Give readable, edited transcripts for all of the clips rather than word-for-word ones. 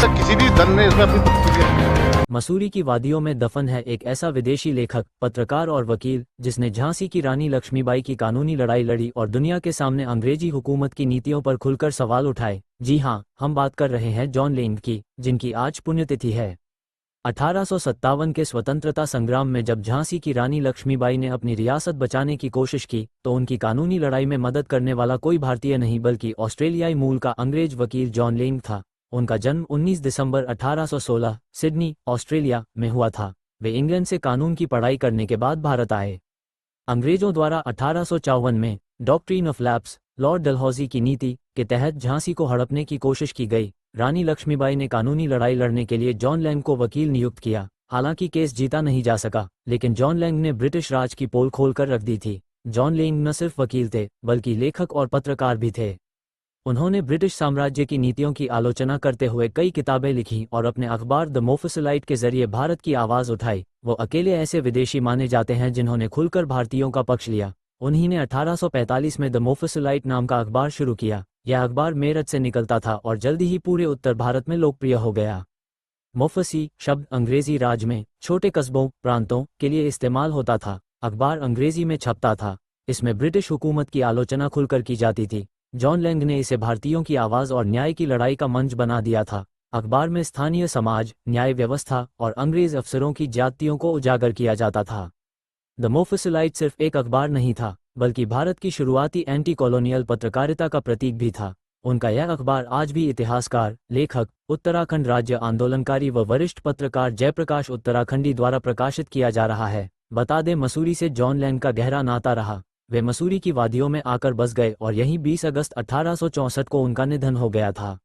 तक किसी भी दल ने इसमें अपनी प्रतिक्रिया नहीं दी। मसूरी की वादियों में दफन है एक ऐसा विदेशी लेखक, पत्रकार और वकील जिसने झांसी की रानी लक्ष्मीबाई की कानूनी लड़ाई लड़ी और दुनिया के सामने अंग्रेजी हुकूमत की नीतियों पर खुलकर सवाल उठाए। जी हाँ, हम बात कर रहे हैं जॉन लेंग की, जिनकी आज पुण्यतिथि है। 1857 के स्वतंत्रता संग्राम में जब झांसी की रानी लक्ष्मीबाई ने अपनी रियासत बचाने की कोशिश की तो उनकी कानूनी लड़ाई में मदद करने वाला कोई भारतीय नहीं बल्कि ऑस्ट्रेलियाई मूल का अंग्रेज वकील जॉन लेंग था। उनका जन्म 19 दिसंबर 1816 सिडनी, ऑस्ट्रेलिया में हुआ था। वे इंग्लैंड से कानून की पढ़ाई करने के बाद भारत आए। अंग्रेजों द्वारा 1854 में doctrine of lapse, Lord Dalhousie की नीति के तहत झांसी को हड़पने की कोशिश की गई। रानी लक्ष्मीबाई ने कानूनी लड़ाई लड़ने के लिए जॉन लैंग को वकील नियुक्त किया। हालांकि केस जीता नहीं जा सका, लेकिन जॉन लैंग ने ब्रिटिश राज की पोल खोलकर रख दी थी। जॉन लैंग न सिर्फ वकील थे बल्कि लेखक और पत्रकार भी थे। उन्होंने ब्रिटिश साम्राज्य की नीतियों की आलोचना करते हुए कई किताबें लिखीं और अपने अखबार द मोफिसलाइट के जरिए भारत की आवाज़ उठाई। वो अकेले ऐसे विदेशी माने जाते हैं जिन्होंने खुलकर भारतीयों का पक्ष लिया। उन्हीं ने 1845 में द मोफिसलाइट नाम का अखबार शुरू किया। यह अखबार मेरठ से निकलता था और जल्दी ही पूरे उत्तर भारत में लोकप्रिय हो गया। मोफसी शब्द अंग्रेजी राज में छोटे कस्बों, प्रांतों के लिए इस्तेमाल होता था। अखबार अंग्रेजी में छपता था। इसमें ब्रिटिश हुकूमत की आलोचना खुलकर की जाती थी। जॉन लैंग ने इसे भारतीयों की आवाज़ और न्याय की लड़ाई का मंच बना दिया था। अखबार में स्थानीय समाज, न्याय व्यवस्था और अंग्रेज अफसरों की ज्यादतियों को उजागर किया जाता था। द मोफिसलाइट सिर्फ एक अखबार नहीं था बल्कि भारत की शुरुआती एंटी कॉलोनियल पत्रकारिता का प्रतीक भी था। उनका यह अखबार आज भी इतिहासकार, लेखक, उत्तराखंड राज्य आंदोलनकारी व वरिष्ठ पत्रकार जयप्रकाश उत्तराखंडी द्वारा प्रकाशित किया जा रहा है। बता दें, मसूरी से जॉन लैंग का गहरा नाता रहा। वे मसूरी की वादियों में आकर बस गए और यहीं 20 अगस्त 1864 को उनका निधन हो गया था।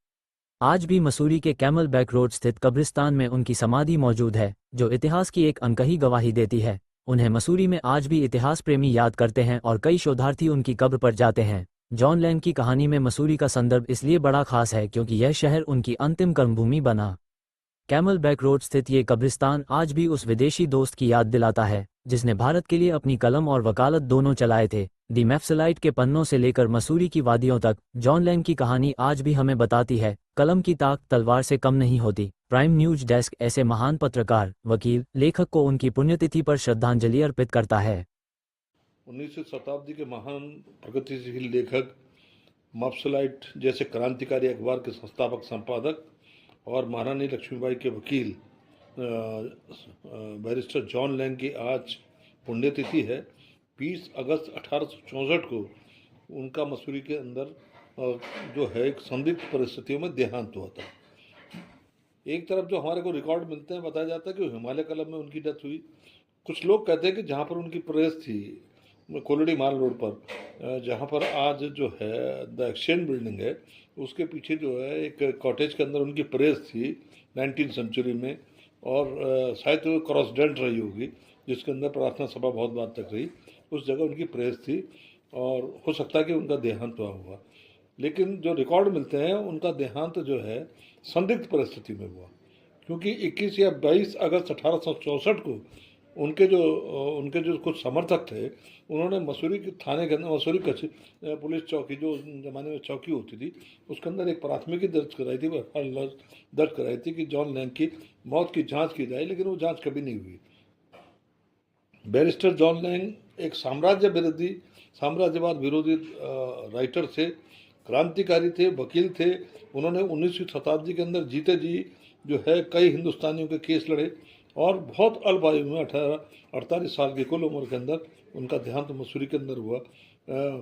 आज भी मसूरी के कैमल बैक रोड स्थित कब्रिस्तान में उनकी समाधि मौजूद है, जो इतिहास की एक अनकही गवाही देती है। उन्हें मसूरी में आज भी इतिहास प्रेमी याद करते हैं और कई शोधार्थी उनकी कब्र पर जाते हैं। जॉन लैंग की कहानी में मसूरी का संदर्भ इसलिए बड़ा खास है क्योंकि यह शहर उनकी अंतिम कर्मभूमि बना। कैमल बैक रोड स्थित ये कब्रिस्तान आज भी उस विदेशी दोस्त की याद दिलाता है जिसने भारत के लिए अपनी कलम और वकालत दोनों चलाए थे। दी मैफ्सलाइट के पन्नों से लेकर मसूरी की वादियों तक जॉन लैंग की कहानी आज भी हमें बताती है, कलम की ताक तलवार से कम नहीं होती। प्राइम न्यूज डेस्क ऐसे महान पत्रकार, वकील, लेखक को उनकी पुण्यतिथि पर श्रद्धांजलि अर्पित करता है। 19वीं शताब्दी के महान प्रगतिशील लेखक, मैफ्सलाइट जैसे क्रांतिकारी अखबार के संस्थापक संपादक और महारानी लक्ष्मीबाई के वकील बैरिस्टर जॉन लैंग की आज पुण्यतिथि है। 20 अगस्त 1864 को उनका मसूरी के अंदर जो है एक संदिग्ध परिस्थितियों में देहांत हुआ था। एक तरफ जो हमारे को रिकॉर्ड मिलते हैं, बताया जाता है कि हिमालय कलम में उनकी डेथ हुई। कुछ लोग कहते हैं कि जहाँ पर उनकी प्रेस थी, कोलड़ी माल रोड पर, जहाँ पर आज जो है द एक्सचेंज बिल्डिंग है, उसके पीछे जो है एक कॉटेज के अंदर उनकी प्रेस थी 19वीं सेंचुरी में। और शायद वो क्रॉसडेंट रही होगी जिसके अंदर प्रार्थना सभा बहुत बार तक रही। उस जगह उनकी प्रेस थी और हो सकता है कि उनका देहांत हुआ होगा। लेकिन जो रिकॉर्ड मिलते हैं उनका देहांत जो है संदिग्ध परिस्थिति में हुआ, क्योंकि 21 या 22 अगस्त 1864 को उनके जो कुछ समर्थक थे, उन्होंने मसूरी के थाने के अंदर, मसूरी पुलिस चौकी जो ज़माने में चौकी होती थी, उसके अंदर एक प्राथमिकी दर्ज कराई थी, दर्ज कराई थी कि जॉन लैंग की मौत की जांच की जाए, लेकिन वो जांच कभी नहीं हुई। बैरिस्टर जॉन लैंग एक साम्राज्यवाद विरोधी राइटर थे, क्रांतिकारी थे, वकील थे। उन्होंने 19वीं शताब्दी के अंदर जीते जी जो है कई हिंदुस्तानियों के केस लड़े और बहुत अल्प आयु में 48 साल की कुल उम्र के अंदर उनका देहांत मसूरी के अंदर हुआ।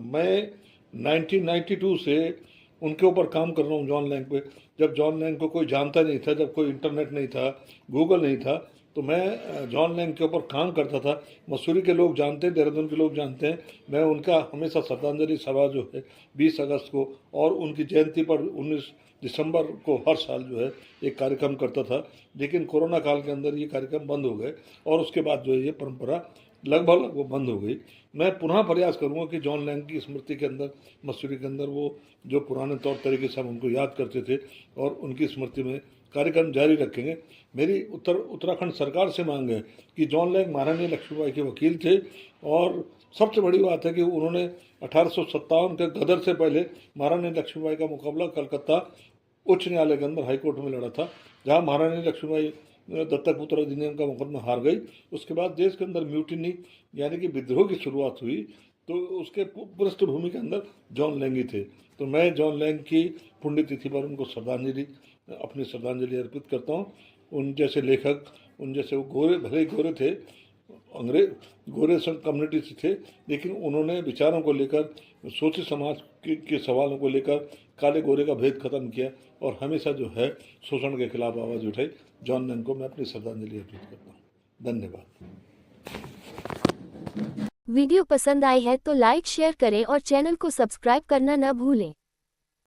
मैं 1992 से उनके ऊपर काम कर रहा हूँ, जॉन लैंग पे। जब जॉन लैंग को कोई जानता नहीं था, जब कोई इंटरनेट नहीं था, गूगल नहीं था, तो मैं जॉन लैंग के ऊपर काम करता था। मसूरी के लोग जानते हैं, देहरादून के लोग जानते हैं। मैं उनका हमेशा श्रद्धांजलि सभा जो है 20 अगस्त को और उनकी जयंती पर 19 दिसंबर को हर साल जो है एक कार्यक्रम करता था। लेकिन कोरोना काल के अंदर ये कार्यक्रम बंद हो गए और उसके बाद जो है ये परंपरा लगभग वो बंद हो गई। मैं पुनः प्रयास करूँगा कि जॉन लैंग की स्मृति के अंदर, मसूरी के अंदर, वो जो पुराने तौर तरीके से हम उनको याद करते थे और उनकी स्मृति में कार्यक्रम जारी रखेंगे। मेरी उत्तराखंड सरकार से मांग है कि जॉन लैंग महारानी लक्ष्मीबाई के वकील थे और सबसे बड़ी बात है कि उन्होंने 1857 के गदर से पहले महारानी लक्ष्मीबाई का मुकाबला कलकत्ता उच्च न्यायालय के अंदर, हाई कोर्ट में लड़ा था, जहां महारानी लक्ष्मीबाई दत्तक पुत्र अधिनियम का मुकदमा हार गई। उसके बाद देश के अंदर म्यूटिनी यानी कि विद्रोह की शुरुआत हुई, तो उसके पृष्ठभूमि के अंदर जॉन लैंगी थे। तो मैं जॉन लैंग की पुण्यतिथि पर उनको अपनी श्रद्धांजलि अर्पित करता हूँ। उन जैसे लेखक, उन जैसे वो गोरे, भले ही गोरे थे, अंग्रेज गोरे कम्युनिटी से थे, लेकिन उन्होंने विचारों को लेकर, शोषित समाज के सवालों को लेकर काले गोरे का भेद खत्म किया और हमेशा जो है शोषण के खिलाफ आवाज़ उठाई। जॉन लैंग को मैं अपनी श्रद्धांजलि अर्पित करता हूँ। धन्यवाद। वीडियो पसंद आई है तो लाइक शेयर करें और चैनल को सब्सक्राइब करना न भूलें।